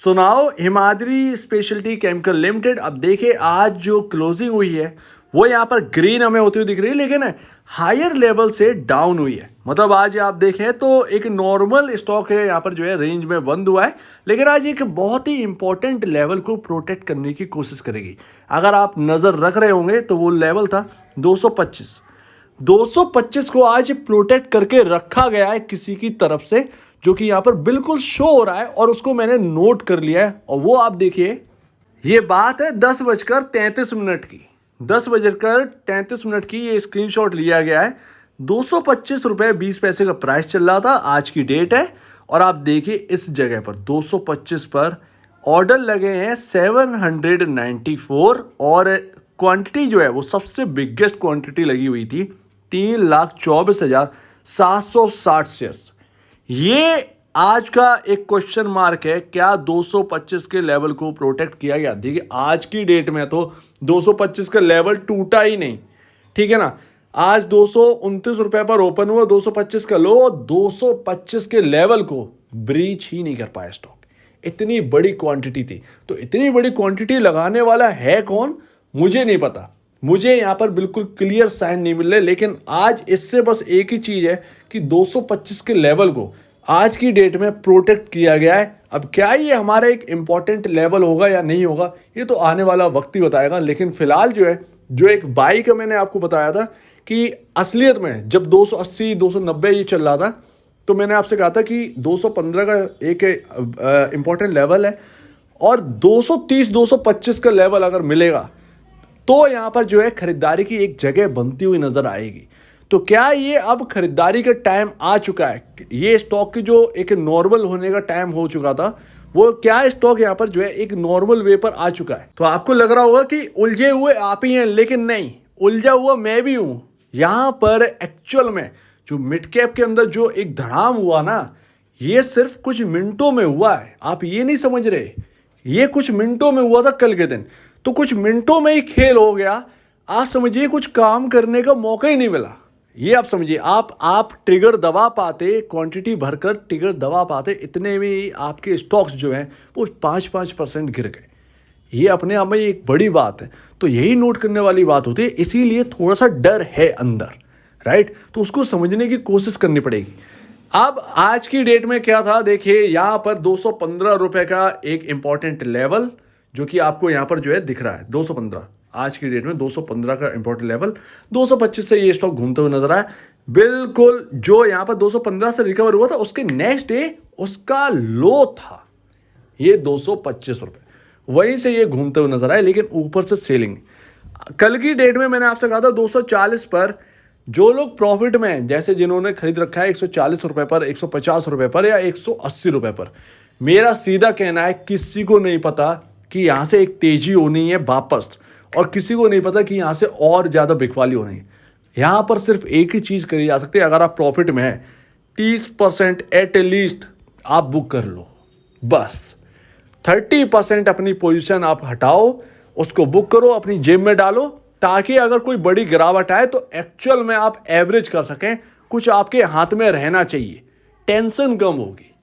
सुनाओ Himadri speciality chemical limited. अब देखिए आज जो क्लोजिंग हुई है वो यहाँ पर ग्रीन हमें होती हुई दिख रही है, लेकिन हायर लेवल से डाउन हुई है। मतलब आज आप देखें तो एक नॉर्मल स्टॉक है, यहाँ पर जो है रेंज में बंद हुआ है, लेकिन आज एक बहुत ही इंपॉर्टेंट लेवल को प्रोटेक्ट करने की कोशिश करेगी। अगर आप नज़र रख रहे होंगे तो वो लेवल था 225। 225 को आज प्रोटेक्ट करके रखा गया है किसी की तरफ से, जो कि यहाँ पर बिल्कुल शो हो रहा है और उसको मैंने नोट कर लिया है। और वो आप देखिए, ये बात है 10:33 की। 10:33 की ये स्क्रीनशॉट लिया गया है। 225 रुपये 20 पैसे का प्राइस चल रहा था, आज की डेट है। और आप देखिए इस जगह पर 225 पर ऑर्डर लगे हैं 794 और क्वांटिटी जो है वो सबसे बिगेस्ट क्वांटिटी लगी हुई थी 3,24,760 शेयर्स। ये आज का एक क्वेश्चन मार्क है, क्या 225 के लेवल को प्रोटेक्ट किया गया? देखिए आज की डेट में तो 225 का लेवल टूटा ही नहीं, ठीक है ना। आज 229 रुपए पर ओपन हुआ, 225 का लो, 225 के लेवल को ब्रीच ही नहीं कर पाया स्टॉक। इतनी बड़ी क्वांटिटी थी, तो इतनी बड़ी क्वांटिटी लगाने वाला है कौन मुझे नहीं पता। मुझे यहाँ पर बिल्कुल क्लियर साइन नहीं मिल रहे, लेकिन आज इससे बस एक ही चीज़ है कि 225 के लेवल को आज की डेट में प्रोटेक्ट किया गया है। अब क्या ये हमारा एक इम्पॉर्टेंट लेवल होगा या नहीं होगा, ये तो आने वाला वक्त ही बताएगा। लेकिन फिलहाल जो है, जो एक बाई का मैंने आपको बताया था कि असलियत में जब 280 290 ये चल रहा था, तो मैंने आपसे कहा था कि 215 का एक इम्पॉर्टेंट लेवल है और 230 225 का लेवल अगर मिलेगा तो यहाँ पर जो है खरीदारी की एक जगह बनती हुई नजर आएगी। तो क्या ये अब खरीदारी का टाइम आ चुका है? ये स्टॉक की जो एक नॉर्मल होने का टाइम हो चुका था, वो क्या स्टॉक यहाँ पर जो है एक नॉर्मल वे पर आ चुका है? तो आपको लग रहा होगा कि उलझे हुए आप ही हैं, लेकिन नहीं, उलझा हुआ मैं भी हूं। यहाँ पर एक्चुअल में जो मिड कैप के अंदर जो एक धड़ाम हुआ ना, ये सिर्फ कुछ मिनटों में हुआ है। आप ये नहीं समझ रहे, ये कुछ मिनटों में हुआ था कल के दिन, तो कुछ मिनटों में ही खेल हो गया। आप समझिए कुछ काम करने का मौका ही नहीं मिला। ये आप समझिए, आप ट्रिगर दबा पाते, क्वांटिटी भरकर ट्रिगर दबा पाते, इतने में ही आपके स्टॉक्स जो हैं वो 5% गिर गए। ये अपने आप में एक बड़ी बात है। तो यही नोट करने वाली बात होती है, इसीलिए थोड़ा सा डर है अंदर, राइट। तो उसको समझने की कोशिश करनी पड़ेगी। अब आज की डेट में क्या था, देखिए यहाँ पर 215 रुपए का एक इंपॉर्टेंट लेवल जो कि आपको यहाँ पर जो है दिख रहा है 215। आज की डेट में 215 का इंपॉर्टेंट लेवल, 225 से ये स्टॉक घूमते हुए नजर आया। बिल्कुल जो यहाँ पर 215 से रिकवर हुआ था, उसके नेक्स्ट डे उसका लो था ये 225 रुपए, वहीं से ये घूमते हुए नजर आए, लेकिन ऊपर से सेलिंग। कल की डेट में मैंने आपसे कहा था 240 पर जो लोग प्रॉफिट में, जैसे जिन्होंने खरीद रखा है 140 रुपए पर, 150 रुपए पर या 180 रुपए पर, मेरा सीधा कहना है किसी को नहीं पता कि यहाँ से एक तेजी होनी है वापस, और किसी को नहीं पता कि यहाँ से और ज़्यादा बिकवाली होनी है। यहाँ पर सिर्फ एक ही चीज़ करी जा सकती है, अगर आप प्रॉफिट में है 30% एट लीस्ट आप बुक कर लो, बस 30% अपनी पोजीशन आप हटाओ, उसको बुक करो, अपनी जेब में डालो, ताकि अगर कोई बड़ी गिरावट आए तो एक्चुअल में आप एवरेज कर सकें। कुछ आपके हाथ में रहना चाहिए, टेंशन कम होगी,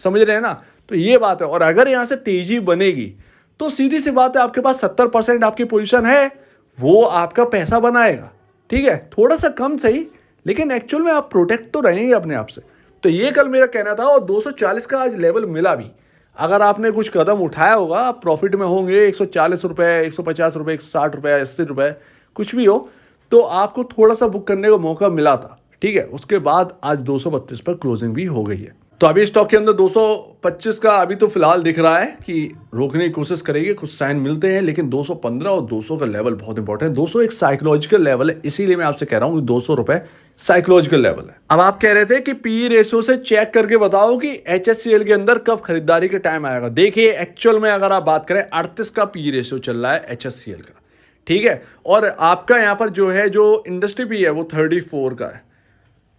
समझ रहे हैं ना। तो ये बात है। और अगर यहाँ से तेजी बनेगी तो सीधी सी बात है, आपके पास 70% आपकी पोजीशन है, वो आपका पैसा बनाएगा, ठीक है, थोड़ा सा कम सही, लेकिन एक्चुअल में आप प्रोटेक्ट तो रहेंगे अपने आप से। तो ये कल मेरा कहना था, और 240 का आज लेवल मिला भी। अगर आपने कुछ कदम उठाया होगा, आप प्रॉफिट में होंगे, 140 रुपए, 150 रुपए, 160 रुपए, 80 रुपए, कुछ भी हो, तो आपको थोड़ा सा बुक करने का मौका मिला था, ठीक है। उसके बाद आज 232 पर क्लोजिंग भी हो गई है। तो अभी स्टॉक के अंदर 225 का अभी तो फिलहाल दिख रहा है कि रोकने की कोशिश करेगी, कुछ साइन मिलते हैं, लेकिन 215 और 200 का लेवल बहुत इंपॉर्टेंट है। 200 एक साइकोलॉजिकल लेवल है, इसीलिए मैं आपसे कह रहा हूँ कि 200 रुपए साइकोलॉजिकल लेवल है। अब आप कह रहे थे कि पी रेशियो से चेक करके बताओ कि HSCL के अंदर कब खरीदारी का टाइम आएगा। देखिए एक्चुअल में अगर आप बात करें 38 का पी रेशियो चल रहा है HSCL का, ठीक है, और आपका यहाँ पर जो है जो इंडस्ट्री पी है वो 34 का है।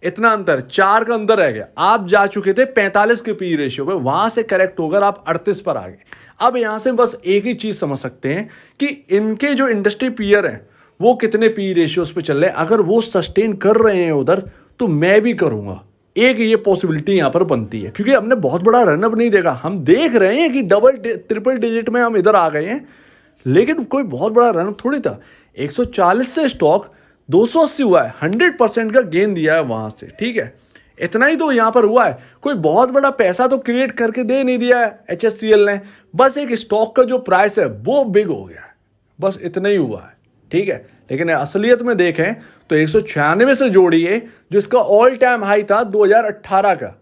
इतना अंतर, 4 का अंतर रह गया। आप जा चुके थे 45 के पी रेशियो पे, वहां से करेक्ट होकर आप 38 पर आ गए। अब यहां से बस एक ही चीज समझ सकते हैं कि इनके जो इंडस्ट्री पीयर हैं वो कितने पी रेशियोज पे चल रहे हैं। अगर वो सस्टेन कर रहे हैं उधर, तो मैं भी करूंगा, एक ये पॉसिबिलिटी यहाँ पर बनती है, क्योंकि हमने बहुत बड़ा रनअप नहीं देखा। हम देख रहे हैं कि डबल ट्रिपल डिजिट में हम इधर आ गए हैं, लेकिन कोई बहुत बड़ा रनअप थोड़ी था। 140 से स्टॉक 280 हुआ है, 100% का गेन दिया है वहां से, ठीक है। इतना ही तो यहाँ पर हुआ है, कोई बहुत बड़ा पैसा तो क्रिएट करके दे नहीं दिया है HSCL ने, बस एक स्टॉक का जो प्राइस है वो बिग हो गया है, बस इतना ही हुआ है, ठीक है। लेकिन असलियत में देखें तो 196 से जोड़िए, जो इसका ऑल टाइम हाई था 2018 का,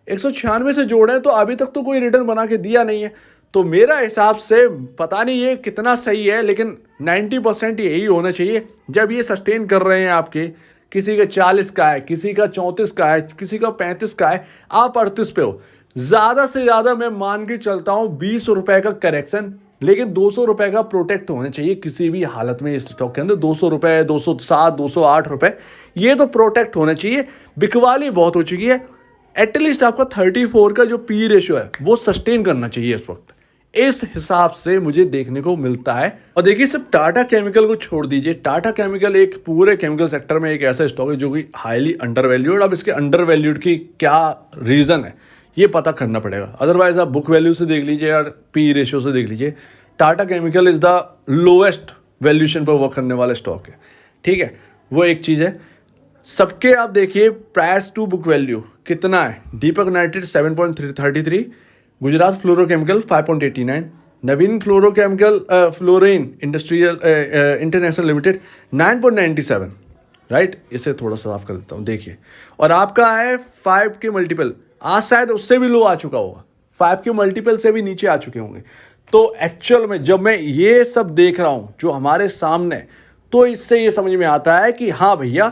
196 से जोड़े तो अभी तक तो कोई रिटर्न बना के दिया नहीं है। तो मेरा हिसाब से पता नहीं ये कितना सही है, लेकिन 90% यही होना चाहिए। जब ये सस्टेन कर रहे हैं आपके, किसी का 40 का है, किसी का 34 का है, किसी का 35 का है, आप 38 पे हो, ज़्यादा से ज़्यादा मैं मान के चलता हूँ 20 रुपए का करेक्शन, लेकिन 200 रुपए का प्रोटेक्ट होना चाहिए किसी भी हालत में। इस स्टॉक के अंदर 200 रुपए, 207, 208 रुपए, ये तो प्रोटेक्ट होना चाहिए। बिकवाली बहुत हो चुकी है, एटलीस्ट आपका 34 का जो पी रेशियो है वो सस्टेन करना चाहिए इस वक्त, इस हिसाब से मुझे देखने को मिलता है। और देखिए, सिर्फ टाटा केमिकल को छोड़ दीजिए, टाटा केमिकल एक पूरे केमिकल सेक्टर में एक ऐसा स्टॉक है जो कि हाईली अंडर वैल्यूड। अब इसके अंडर वैल्यूड की क्या रीज़न है ये पता करना पड़ेगा, अदरवाइज आप बुक वैल्यू से देख लीजिए या पी रेशियो से देख लीजिए, Tata chemical is the lowest valuation पर वर्क करने वाला स्टॉक है, ठीक है। वो एक चीज़ है। सबके आप देखिए प्राइस टू बुक वैल्यू कितना है, Deepak nitrate 7.33, Gujarat fluorochemical 5.89, Navin fluorochemical fluorine industrial international limited 9.97, right. इसे थोड़ा सा साफ कर देता हूँ, देखिए। और आपका है 5 के मल्टीपल, आज शायद उससे भी लो आ चुका होगा, 5 के मल्टीपल से भी नीचे आ चुके होंगे। तो एक्चुअल में जब मैं ये सब देख रहा हूँ जो हमारे सामने, तो इससे ये समझ में आता है कि हाँ भैया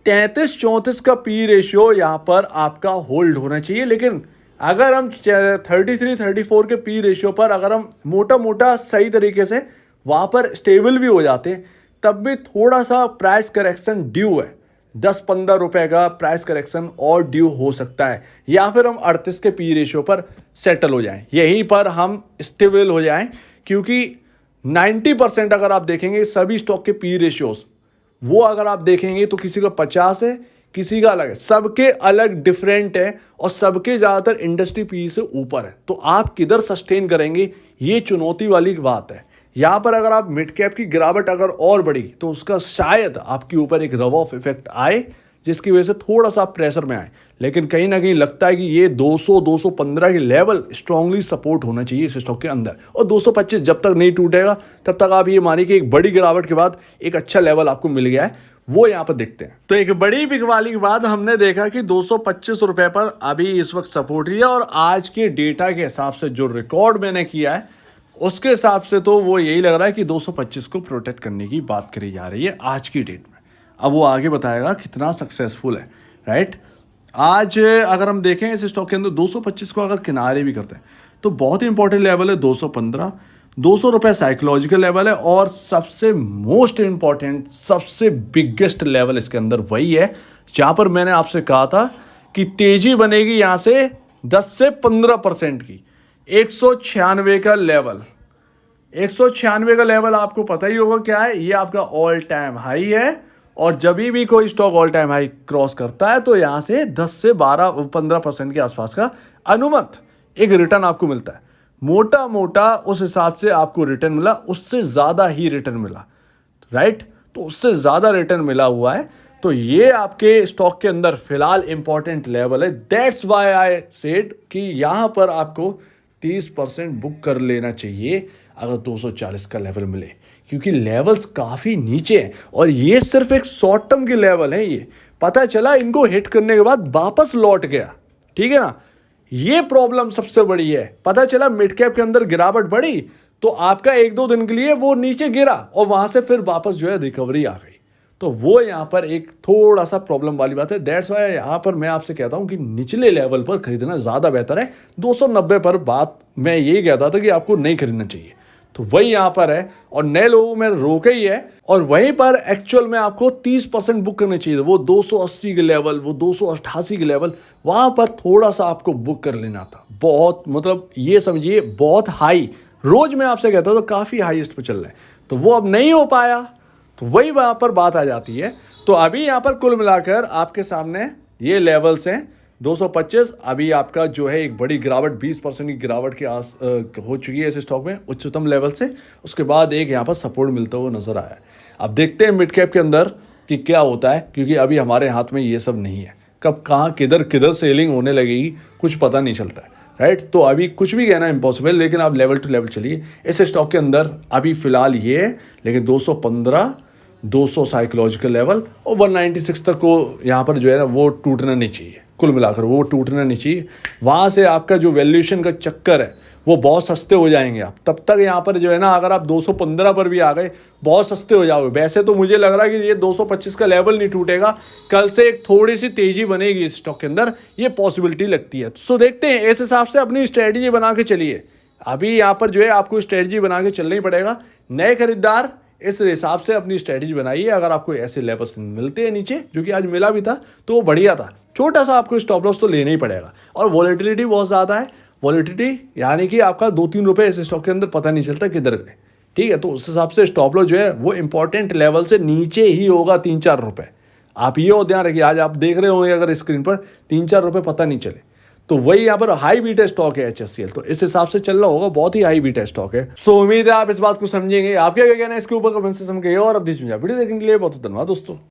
33-34 का पी रेशियो यहाँ पर आपका होल्ड होना चाहिए। लेकिन अगर हम 33-34 के पी रेशियो पर अगर हम मोटा मोटा सही तरीके से वहाँ पर स्टेबल भी हो जाते हैं, तब भी थोड़ा सा प्राइस करेक्शन ड्यू है, 10-15 रुपए का प्राइस करेक्शन और ड्यू हो सकता है, या फिर हम 38 के पी रेशियो पर सेटल हो जाएं, यहीं पर हम स्टेबल हो जाएं। क्योंकि 90% अगर आप देखेंगे सभी स्टॉक के पी रेशियोज, वो अगर आप देखेंगे तो किसी का 50 है, किसी का अलग है, सबके अलग डिफरेंट है, और सबके ज़्यादातर इंडस्ट्री पी से ऊपर है। तो आप किधर सस्टेन करेंगे, ये चुनौती वाली बात है। यहाँ पर अगर आप मिड कैप की गिरावट अगर और बढ़ी तो उसका शायद आपके ऊपर एक रब ऑफ इफेक्ट आए, जिसकी वजह से थोड़ा सा प्रेशर में आए। लेकिन कहीं ना कहीं लगता है कि ये 200-215 के लेवल स्ट्रांगली सपोर्ट होना चाहिए इस स्टॉक के अंदर, और 225 जब तक नहीं टूटेगा तब तक आप ये मानिए कि एक बड़ी गिरावट के बाद एक अच्छा लेवल आपको मिल गया है, वो यहाँ पर देखते हैं। तो एक बड़ी बिकवाली के बाद हमने देखा कि 225 रुपए पर अभी इस वक्त सपोर्ट है, और आज के डेटा के हिसाब से जो रिकॉर्ड मैंने किया है उसके हिसाब से तो वो यही लग रहा है कि 225 को प्रोटेक्ट करने की बात करी जा रही है आज की डेट में। अब वो आगे बताएगा कितना सक्सेसफुल है, राइट। आज अगर हम देखें इस स्टॉक के अंदर 225 को अगर किनारे भी करते हैं तो बहुत ही इंपॉर्टेंट लेवल है 215, 200 रुपये साइकोलॉजिकल लेवल है, और सबसे मोस्ट इंपॉर्टेंट सबसे बिगेस्ट लेवल इसके अंदर वही है जहाँ पर मैंने आपसे कहा था कि तेजी बनेगी यहाँ से 10 से 15% की, 196 का लेवल। 196 का लेवल आपको पता ही होगा क्या है, ये आपका ऑल टाइम हाई है, और जब भी कोई stock all time high cross करता है तो यहाँ से 10 से 12-15% के आसपास का अनुमत एक रिटर्न आपको मिलता है। मोटा मोटा उस हिसाब से आपको रिटर्न मिला, उससे ज़्यादा ही रिटर्न मिला, राइट। तो उससे ज़्यादा रिटर्न मिला हुआ है, तो ये आपके स्टॉक के अंदर फिलहाल इंपॉर्टेंट लेवल है। दैट्स वाई आई सेड कि यहाँ पर आपको 30% बुक कर लेना चाहिए अगर 240 का लेवल मिले, क्योंकि लेवल्स काफ़ी नीचे हैं, और ये सिर्फ एक शॉर्ट टर्म के लेवल है। ये पता चला इनको हिट करने के बाद वापस लौट गया, ठीक है ना। ये प्रॉब्लम सबसे बड़ी है। पता चला मिड कैप के अंदर गिरावट बढ़ी तो आपका 1-2 दिन के लिए वो नीचे गिरा, और वहां से फिर वापस जो है रिकवरी आ गई। तो वो यहाँ पर एक थोड़ा सा प्रॉब्लम वाली बात है। दैट्स वाई यहाँ पर मैं आपसे कहता हूँ कि निचले लेवल पर खरीदना ज़्यादा बेहतर है। 290 पर बात मैं यही कहता था कि आपको नहीं खरीदना चाहिए, तो वही यहाँ पर है, और नए लोगों में रोके ही है। और वहीं पर एक्चुअल में आपको 30% बुक करना चाहिए, वो 280 के लेवल, वो 288 के लेवल, वहाँ पर थोड़ा सा आपको बुक कर लेना था। बहुत मतलब ये समझिए बहुत हाई, रोज़ मैं आपसे कहता था तो काफ़ी हाईएस्ट पर चल रहा है, तो वो अब नहीं हो पाया, तो वही वहाँ पर बात आ जाती है। तो अभी यहाँ पर कुल मिलाकर आपके सामने ये लेवल्स हैं 225 अभी आपका जो है एक बड़ी गिरावट 20% की गिरावट के हो चुकी है इस स्टॉक में उच्चतम लेवल से। उसके बाद एक यहाँ पर सपोर्ट मिलता हुआ नजर आया है। अब देखते हैं मिड कैप के अंदर कि क्या होता है, क्योंकि अभी हमारे हाथ में ये सब नहीं है। कब कहाँ किधर किधर सेलिंग होने लगेगी कुछ पता नहीं चलता है, राइट। तो अभी कुछ भी कहना इम्पॉसिबल, लेकिन आप लेवल टू लेवल चलिए। इस स्टॉक के अंदर अभी फिलहाल ये है, लेकिन 215 200 साइकोलॉजिकल लेवल और 196 तक को यहाँ पर जो है ना वो टूटना नहीं चाहिए। कुल मिलाकर वो टूटना नहीं चाहिए। वहाँ से आपका जो वैल्यूएशन का चक्कर है वो बहुत सस्ते हो जाएंगे आप। तब तक यहाँ पर जो है ना अगर आप 215 पर भी आ गए बहुत सस्ते हो जाओगे। वैसे तो मुझे लग रहा है कि ये 225 का लेवल नहीं टूटेगा, कल से एक थोड़ी सी तेजी बनेगी इस स्टॉक के अंदर, ये पॉसिबिलिटी लगती है। सो देखते हैं, इस हिसाब से अपनी स्ट्रेटजी बना के चलिए। अभी यहाँ पर जो है आपको स्ट्रेटजी बना के चलना ही पड़ेगा। नए खरीदार इस हिसाब से अपनी स्ट्रेटजी बनाइए। अगर आपको ऐसे लेवल्स मिलते हैं नीचे, जो कि आज मिला भी था, तो वो बढ़िया था। छोटा सा आपको स्टॉप लॉस तो लेना ही पड़ेगा। और वॉलेटिलिटी बहुत ज़्यादा है। वॉलेटिलिटी यानी कि आपका 2-3 रुपये इस स्टॉक के अंदर पता नहीं चलता किधर गए, ठीक है। तो उस हिसाब से स्टॉप लॉस जो है वो इंपॉर्टेंट लेवल से नीचे ही होगा 3-4 रुपये। आप ये ध्यान रखिए। आज आप देख रहे होंगे अगर स्क्रीन पर 3-4 रुपये पता नहीं चले, तो वही यहाँ पर हाई बीटा स्टॉक है HFCL, तो इस हिसाब से चल रहा होगा, बहुत ही हाई बीटा स्टॉक है। सो उम्मीद है आप इस बात को समझेंगे। आपका क्या कहना है इसके ऊपर कमेंट से समझेंगे। और अब वीडियो देखने के लिए बहुत धन्यवाद दोस्तों।